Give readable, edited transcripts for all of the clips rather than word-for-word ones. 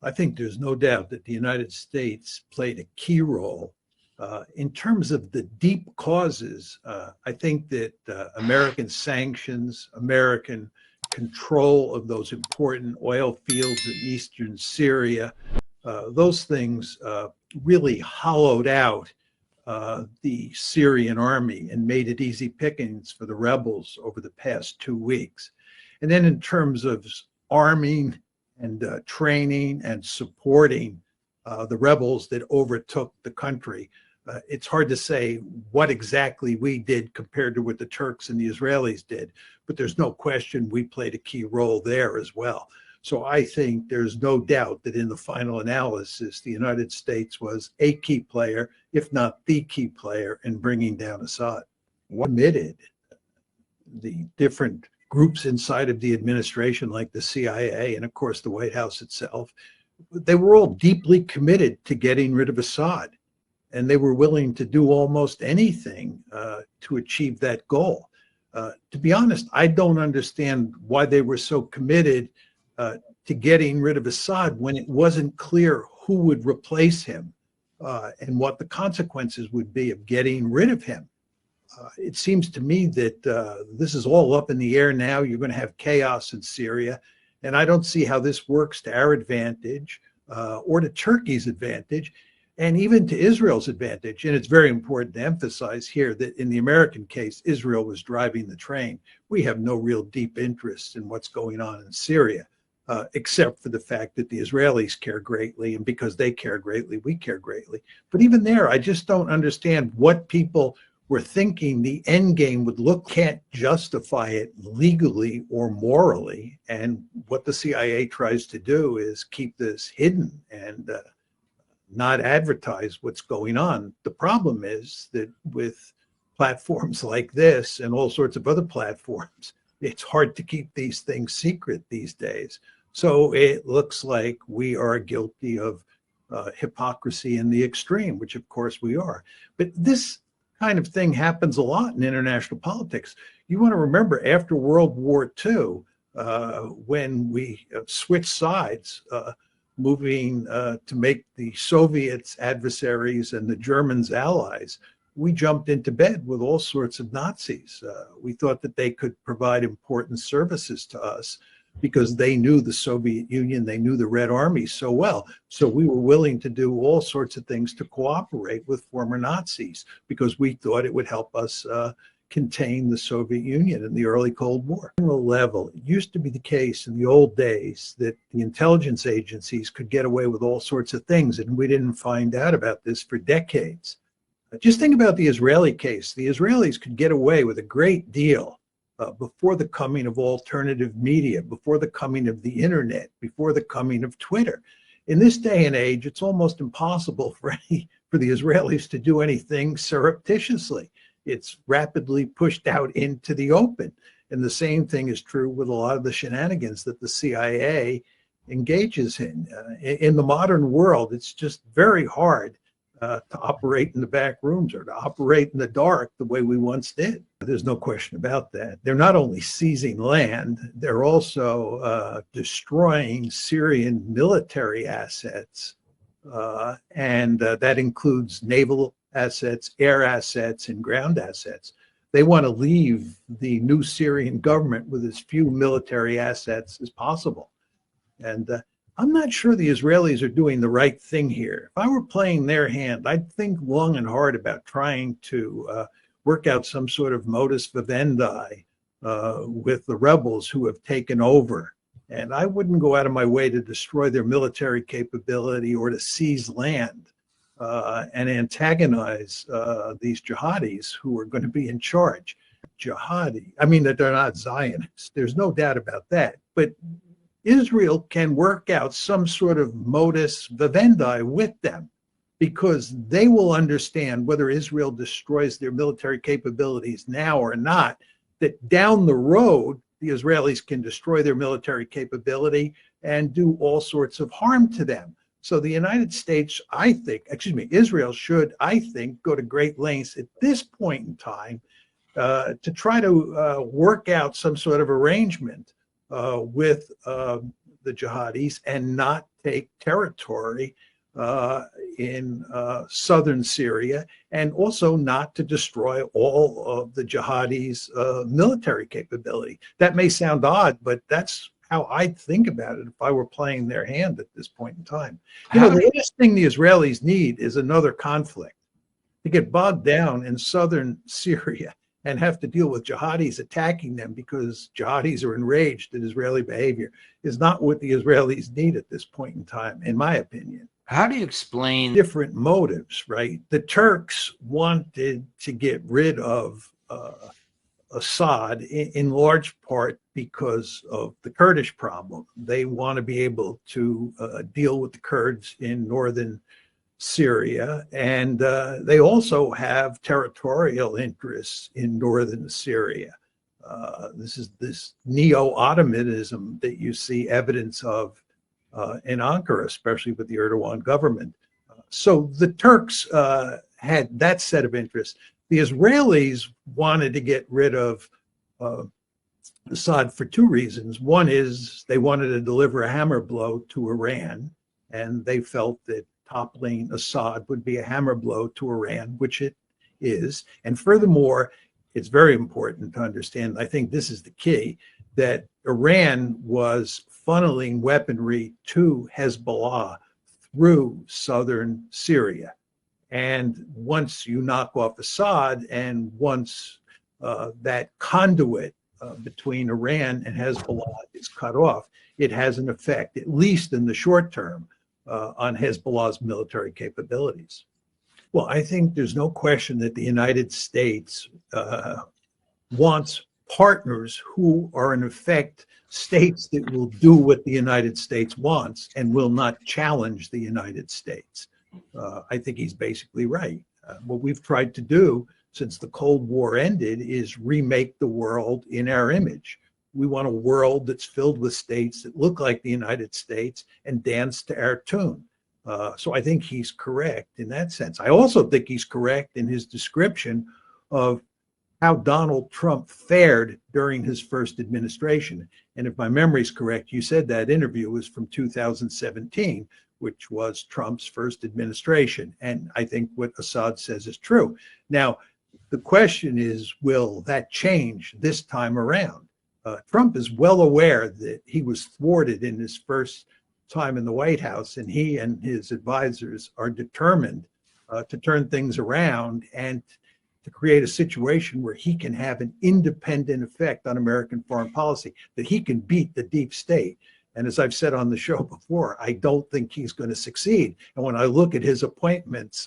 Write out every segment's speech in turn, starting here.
I think there's no doubt that the United States played a key role. In terms of the deep causes, I think that American sanctions, American control of those important oil fields in eastern Syria, those things really hollowed out the Syrian army and made it easy pickings for the rebels over the past 2 weeks. And then in terms of arming and training and supporting the rebels that overtook the country, it's hard to say what exactly we did compared to what the Turks and the Israelis did, but there's no question we played a key role there as well. So I think there's no doubt that in the final analysis, the United States was a key player, if not the key player, in bringing down Assad. What admitted the different groups inside of the administration, like the CIA and, of course, the White House itself, they were all deeply committed to getting rid of Assad. And they were willing to do almost anything to achieve that goal. To be honest, I don't understand why they were so committed to getting rid of Assad when it wasn't clear who would replace him and what the consequences would be of getting rid of him. It seems to me that this is all up in the air now. You're going to have chaos in Syria, and I don't see how this works to our advantage or to Turkey's advantage, and even to Israel's advantage. And it's very important to emphasize here that in the American case, Israel was driving the train. We have no real deep interest in what's going on in Syria, except for the fact that the Israelis care greatly, and because they care greatly, we care greatly. But even there, I just don't understand what people were thinking the end game would look. Can't justify it legally or morally. And what the CIA tries to do is keep this hidden and not advertise what's going on. The problem is that with platforms like this and all sorts of other platforms, it's hard to keep these things secret these days. So it looks like we are guilty of hypocrisy in the extreme, which of course we are. But this kind of thing happens a lot in international politics. You want to remember after World War II, when we switched sides, moving to make the Soviets adversaries and the Germans allies, we jumped into bed with all sorts of Nazis. We thought that they could provide important services to us because they knew the Soviet Union, they knew the Red Army so well. So we were willing to do all sorts of things to cooperate with former Nazis because we thought it would help us contain the Soviet Union in the early Cold War. On a level, it used to be the case in the old days that the intelligence agencies could get away with all sorts of things, and we didn't find out about this for decades. Just think about the Israeli case. The Israelis could get away with a great deal before the coming of alternative media, before the coming of the internet, before the coming of Twitter. In this day and age, it's almost impossible for the Israelis to do anything surreptitiously. It's rapidly pushed out into the open. And the same thing is true with a lot of the shenanigans that the CIA engages in. In the modern world, it's just very hard to operate in the back rooms or to operate in the dark the way we once did. There's no question about that. They're not only seizing land, they're also destroying Syrian military assets. And that includes naval assets, air assets, and ground assets. They want to leave the new Syrian government with as few military assets as possible. And I'm not sure the Israelis are doing the right thing here. If I were playing their hand, I'd think long and hard about trying to work out some sort of modus vivendi with the rebels who have taken over. And I wouldn't go out of my way to destroy their military capability or to seize land and antagonize these jihadis who are going to be in charge. Jihadi, I mean, that they're not Zionists. There's no doubt about that. But Israel can work out some sort of modus vivendi with them because they will understand whether Israel destroys their military capabilities now or not, that down the road, the Israelis can destroy their military capability and do all sorts of harm to them. So the United States, Israel should, I think, go to great lengths at this point in time to try to work out some sort of arrangement with the the jihadis and not take territory in southern Syria, and also not to destroy all of the jihadis' military capability. That may sound odd, but that's how I'd think about it if I were playing their hand at this point in time. You know, the last thing the Israelis need is another conflict. To get bogged down in southern Syria and have to deal with jihadis attacking them because jihadis are enraged at Israeli behavior is not what the Israelis need at this point in time, in my opinion. How do you explain different motives, right? The Turks wanted to get rid of Assad in large part because of the Kurdish problem. They want to be able to deal with the Kurds in northern Syria, and they also have territorial interests in northern Syria. This is this neo-Ottomanism that you see evidence of in Ankara, especially with the Erdogan government. So the Turks had that set of interests. The Israelis wanted to get rid of Assad for two reasons. One is they wanted to deliver a hammer blow to Iran, and they felt that toppling Assad would be a hammer blow to Iran, which it is. And furthermore, it's very important to understand, I think this is the key, that Iran was funneling weaponry to Hezbollah through southern Syria. And once you knock off Assad, and once that conduit between Iran and Hezbollah is cut off, it has an effect, at least in the short term, on Hezbollah's military capabilities. Well, I think there's no question that the United States wants partners who are in effect states that will do what the United States wants and will not challenge the United States. I think he's basically right. What we've tried to do since the Cold War ended is remake the world in our image. We want a world that's filled with states that look like the United States and dance to our tune. So I think he's correct in that sense. I also think he's correct in his description of how Donald Trump fared during his first administration. And if my memory is correct, you said that interview was from 2017, which was Trump's first administration. And I think what Assad says is true. Now, the question is, will that change this time around? Trump is well aware that he was thwarted in his first time in the White House, and he and his advisors are determined to turn things around and to create a situation where he can have an independent effect on American foreign policy, that he can beat the deep state. And as I've said on the show before, I don't think he's going to succeed. And when I look at his appointments,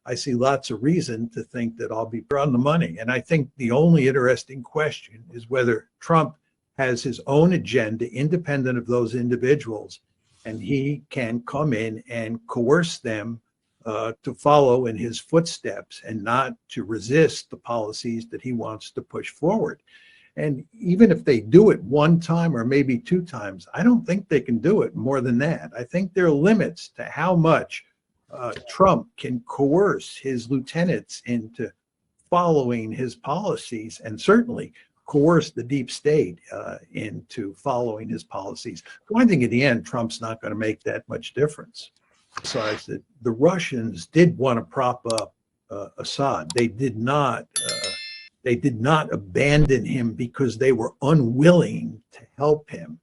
I see lots of reason to think that I'll be on the money. And I think the only interesting question is whether Trump has his own agenda independent of those individuals, and he can come in and coerce them to follow in his footsteps and not to resist the policies that he wants to push forward. And even if they do it one time or maybe two times, I don't think they can do it more than that. I think there are limits to how much Trump can coerce his lieutenants into following his policies, and certainly coerce the deep state into following his policies. So I think in the end, Trump's not going to make that much difference. Besides that, the Russians did want to prop up Assad. They did not abandon him because they were unwilling to help him.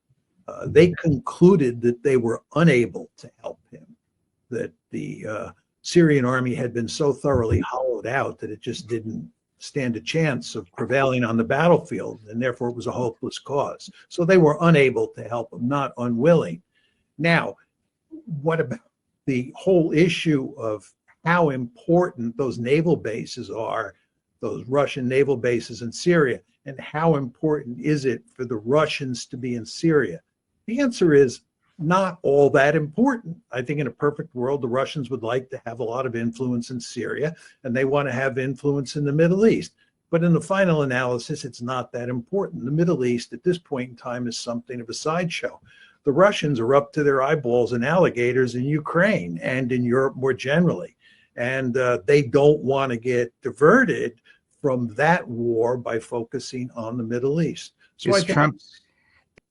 They concluded that they were unable to help him, that the Syrian army had been so thoroughly hollowed out that it just didn't stand a chance of prevailing on the battlefield, and therefore it was a hopeless cause. So they were unable to help him, not unwilling. Now, what about the whole issue of how important those naval bases are, those Russian naval bases in Syria, and how important is it for the Russians to be in Syria? The answer is not all that important. I think in a perfect world, the Russians would like to have a lot of influence in Syria, and they want to have influence in the Middle East. But in the final analysis, it's not that important. The Middle East at this point in time is something of a sideshow. The Russians are up to their eyeballs in alligators in Ukraine and in Europe more generally. And they don't want to get diverted from that war by focusing on the Middle East. So is Trump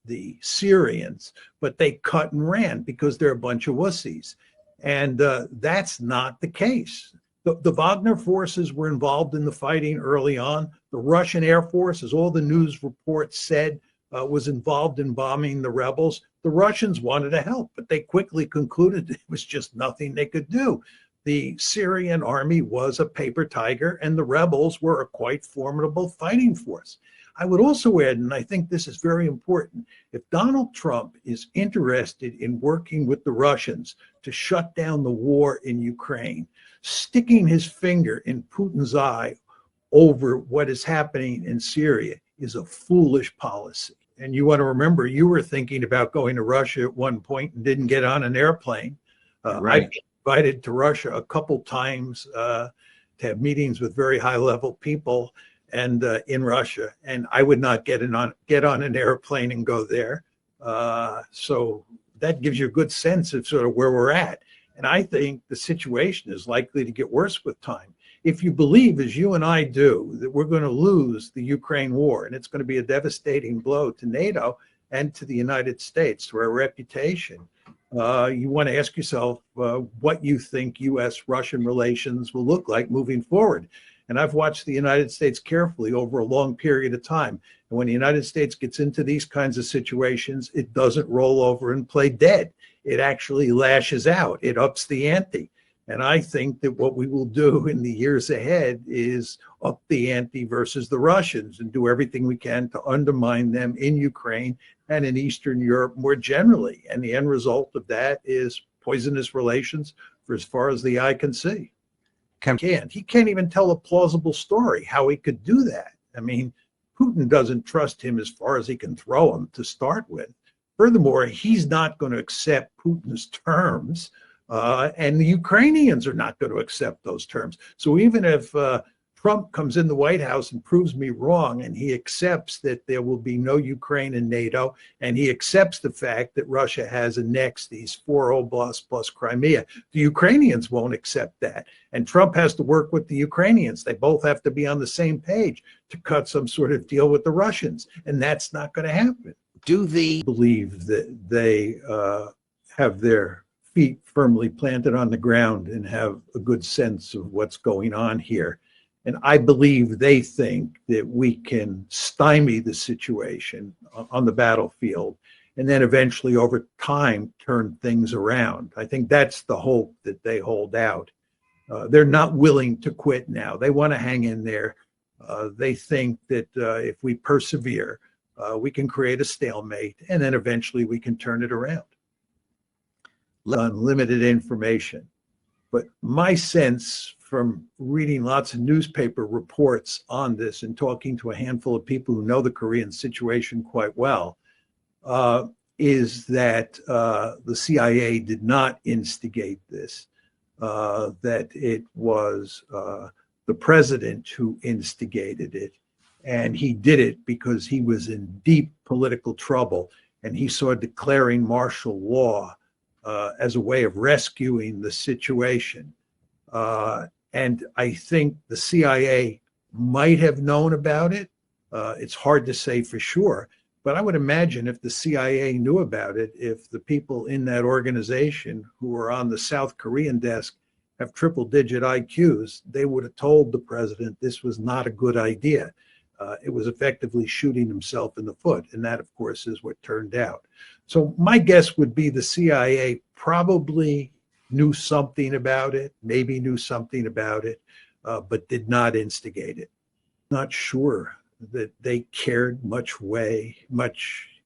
the Syrians, but they cut and ran because they're a bunch of wussies. And that's not the case. The Wagner forces were involved in the fighting early on. The Russian Air Force, as all the news reports said, was involved in bombing the rebels. The Russians wanted to help, but they quickly concluded it was just nothing they could do. The Syrian army was a paper tiger, and the rebels were a quite formidable fighting force. I would also add, and I think this is very important, if Donald Trump is interested in working with the Russians to shut down the war in Ukraine, sticking his finger in Putin's eye over what is happening in Syria is a foolish policy. And you want to remember, you were thinking about going to Russia at one point and didn't get on an airplane. Right. I've been invited to Russia a couple times to have meetings with very high-level people and in Russia, and I would not get on an airplane and go there. So that gives you a good sense of sort of where we're at. And I think the situation is likely to get worse with time. If you believe, as you and I do, that we're going to lose the Ukraine war and it's going to be a devastating blow to NATO and to the United States, to our reputation, you want to ask yourself what you think U.S.-Russian relations will look like moving forward. And I've watched the United States carefully over a long period of time. And when the United States gets into these kinds of situations, it doesn't roll over and play dead. It actually lashes out. It ups the ante. And I think that what we will do in the years ahead is up the ante versus the Russians and do everything we can to undermine them in Ukraine and in Eastern Europe more generally. And the end result of that is poisonous relations for as far as the eye can see. He can't even tell a plausible story how he could do that. I mean, Putin doesn't trust him as far as he can throw him to start with. Furthermore, he's not going to accept Putin's terms, and the Ukrainians are not going to accept those terms. So even if Trump comes in the White House and proves me wrong, and he accepts that there will be no Ukraine in NATO, and he accepts the fact that Russia has annexed these 4 oblasts plus Crimea, the Ukrainians won't accept that. And Trump has to work with the Ukrainians. They both have to be on the same page to cut some sort of deal with the Russians, and that's not going to happen. Do they believe that they have their feet firmly planted on the ground and have a good sense of what's going on here? And I believe they think that we can stymie the situation on the battlefield and then eventually over time turn things around. I think that's the hope that they hold out. They're not willing to quit now. They want to hang in there. They think that if we persevere, we can create a stalemate and then eventually we can turn it around. Unlimited information. But my sense from reading lots of newspaper reports on this and talking to a handful of people who know the Korean situation quite well, is that the CIA did not instigate this, that it was the president who instigated it. And he did it because he was in deep political trouble and he saw declaring martial law as a way of rescuing the situation. And I think the CIA might have known about it. It's hard to say for sure, but I would imagine if the CIA knew about it, if the people in that organization who are on the South Korean desk have triple-digit IQs, they would have told the president this was not a good idea. It was effectively shooting himself in the foot, and that, of course, is what turned out. So my guess would be the CIA probably knew something about it, maybe knew something about it, but did not instigate it. Not sure that they cared much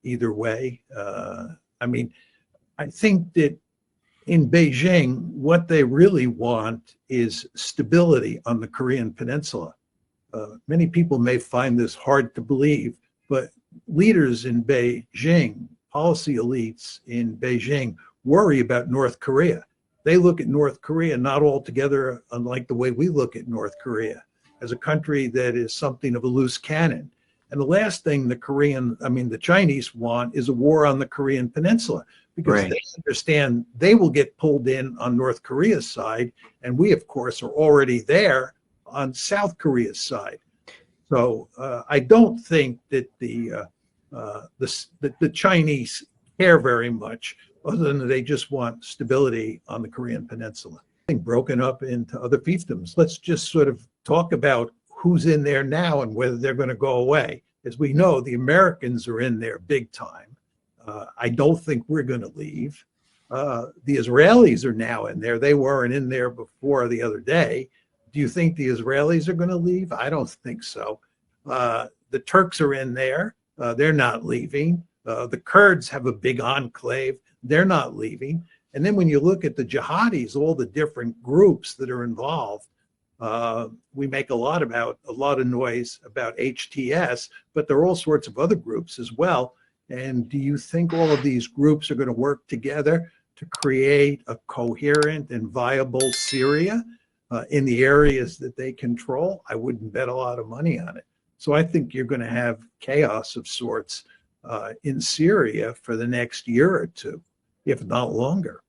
either way. I mean, I think that in Beijing, what they really want is stability on the Korean Peninsula. Many people may find this hard to believe, but leaders in Beijing, policy elites in Beijing, worry about North Korea. They look at North Korea not altogether unlike the way we look at North Korea, as a country that is something of a loose cannon. And the last thing the Chinese want is a war on the Korean Peninsula, because they understand they will get pulled in on North Korea's side, and we, of course, are already there on South Korea's side. So I don't think that the the Chinese care very much, other than they just want stability on the Korean Peninsula. Broken up into other fiefdoms. Let's just sort of talk about who's in there now and whether they're going to go away. As we know, the Americans are in there big time. I don't think we're going to leave. The Israelis are now in there. They weren't in there before the other day. Do you think the Israelis are going to leave? I don't think so. The Turks are in there. They're not leaving. The Kurds have a big enclave. They're not leaving. And then when you look at the jihadis, all the different groups that are involved, we make a lot of noise about HTS, but there are all sorts of other groups as well. And do you think all of these groups are going to work together to create a coherent and viable Syria in the areas that they control? I wouldn't bet a lot of money on it. So I think you're going to have chaos of sorts in Syria for the next year or two, if not longer.